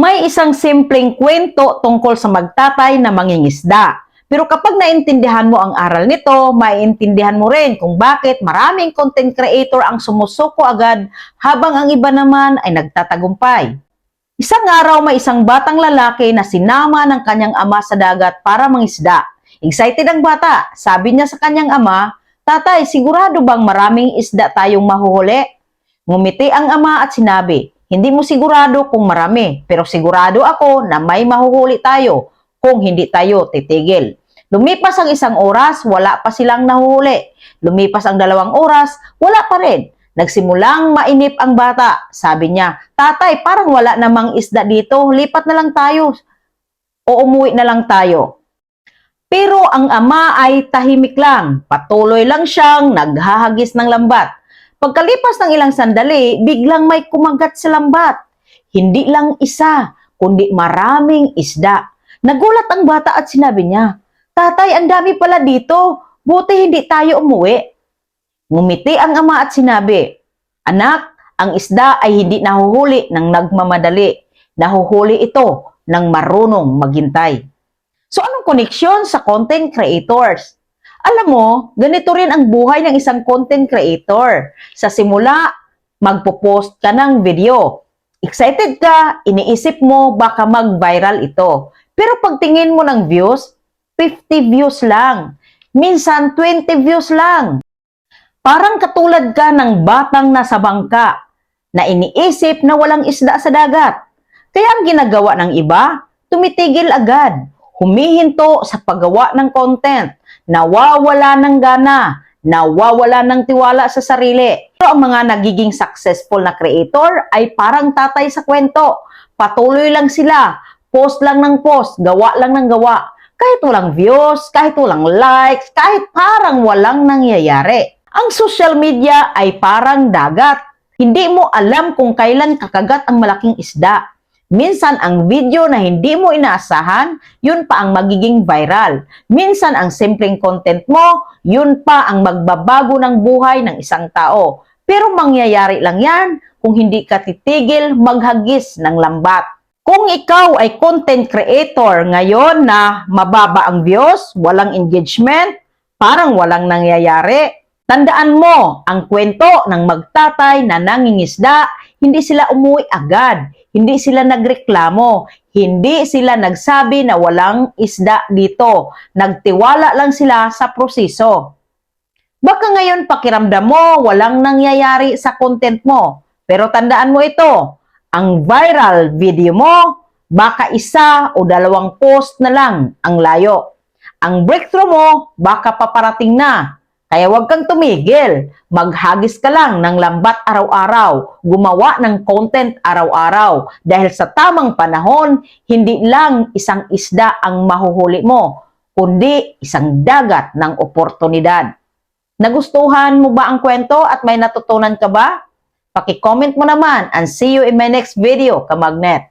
May isang simpleng kwento tungkol sa magtatay na mangingisda. Pero kapag naintindihan mo ang aral nito, maiintindihan mo rin kung bakit maraming content creator ang sumusuko agad habang ang iba naman ay nagtatagumpay. Isang araw may isang batang lalaki na sinama ng kanyang ama sa dagat para mangisda. Excited ang bata. Sabi niya sa kanyang ama, "Tatay, sigurado bang maraming isda tayong mahuhuli?" Ngumiti ang ama at sinabi, "Hindi mo sigurado kung marami, pero sigurado ako na may mahuhuli tayo kung hindi tayo titigil." Lumipas ang isang oras, wala pa silang nahuhuli. Lumipas ang 2 oras, wala pa rin. Nagsimulang mainip ang bata. Sabi niya, "Tatay, parang wala namang isda dito. Lipat na lang tayo o umuwi na lang tayo." Pero ang ama ay tahimik lang. Patuloy lang siyang naghahagis ng lambat. Pagkalipas ng ilang sandali, biglang may kumagat sa lambat. Hindi lang isa, kundi maraming isda. Nagulat ang bata at sinabi niya, "Tatay, ang dami pala dito. Buti hindi tayo umuwi." Ngumiti ang ama at sinabi, "Anak, ang isda ay hindi nahuhuli ng nagmamadali. Nahuhuli ito ng marunong maghintay." So anong koneksyon sa content creators? Alam mo, ganito rin ang buhay ng isang content creator. Sa simula, magpo-post ka ng video. Excited ka, iniisip mo baka mag-viral ito. Pero pagtingin mo ng views, 50 views lang. Minsan 20 views lang. Parang katulad ka ng batang nasa bangka na iniisip na walang isda sa dagat. Kaya ang ginagawa ng iba, tumitigil agad. Humihinto sa paggawa ng content, nawawala ng gana, nawawala ng tiwala sa sarili. Pero ang mga nagiging successful na creator ay parang tatay sa kwento. Patuloy lang sila, post lang ng post, gawa lang ng gawa. Kahit walang views, kahit walang likes, kahit parang walang nangyayari. Ang social media ay parang dagat. Hindi mo alam kung kailan kakagat ang malaking isda. Minsan ang video na hindi mo inaasahan, yun pa ang magiging viral. Minsan ang simpleng content mo, yun pa ang magbabago ng buhay ng isang tao. Pero mangyayari lang yan kung hindi ka titigil maghagis ng lambat. Kung ikaw ay content creator ngayon na mababa ang views, walang engagement, parang walang nangyayari, tandaan mo ang kwento ng magtatay na nangingisda, hindi sila umuwi agad. Hindi sila nagreklamo, hindi sila nagsabi na walang isda dito. Nagtiwala lang sila sa proseso. Baka ngayon pakiramdam mo walang nangyayari sa content mo. Pero tandaan mo ito, ang viral video mo, baka 1 o 2 post na lang ang layo. Ang breakthrough mo, baka paparating na. Kaya huwag kang tumigil. Maghagis ka lang ng lambat araw-araw. Gumawa ng content araw-araw. Dahil sa tamang panahon, hindi lang isang isda ang mahuhuli mo, kundi isang dagat ng oportunidad. Nagustuhan mo ba ang kwento at may natutunan ka ba? Paki-comment mo naman and see you in my next video, Kamagnet.